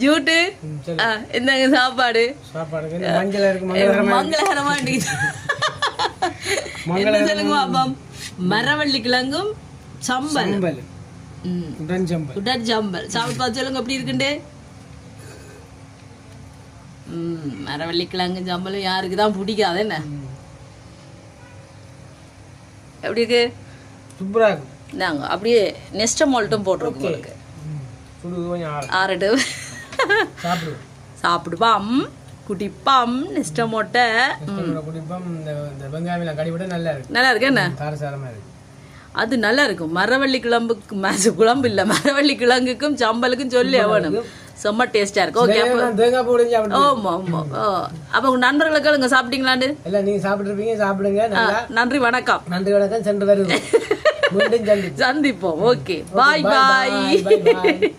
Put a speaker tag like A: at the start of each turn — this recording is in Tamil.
A: ஜூட்டு என்னங்க சாப்பாடு மங்களகரமா என்ன சொல்லுங்க பாப்போம். மரவள்ளி கிழங்கும் சம்பல் உடன் சம்பல் சாப்பிட்டு பார்த்து சொல்லுங்க எப்படி இருக்குண்டு. மரவள்ளி கிழங்கு சம்பலும் யாருக்குதான் பிடிக்காது என்ன எப்படி இருக்கு சூப்பரா இருக்கு. நாங்க அப்படியே நெஸ்டமால்ட்டும் போட்டிருக்கோம் உங்களுக்கு ஆறட்டு சாப்பிடுப்பாம் குடிப்பாம் நெஸ்டமோட்டை நல்லா இருக்கு என்ன அது நல்லா இருக்கும். மரவள்ளி கிழம்புக்கு குழம்பு இல்ல மரவள்ளி கிழங்குக்கும் சம்பலுக்கும் சொல்லி அவனும் செம்ம டேஸ்டா இருக்கும். ஓகே ஆமா ஆமா. அப்ப உங்க நண்பர்களுக்கு நீங்க சாப்பிட்டீங்களாண்டு இல்ல நீங்க சாப்பிட்டுருப்பீங்க சாப்பிடுங்க. நன்றி வணக்கம். நன்றி வணக்கம். சென்று வருது சந்திப்போம். ஓகே பாய் பாய்.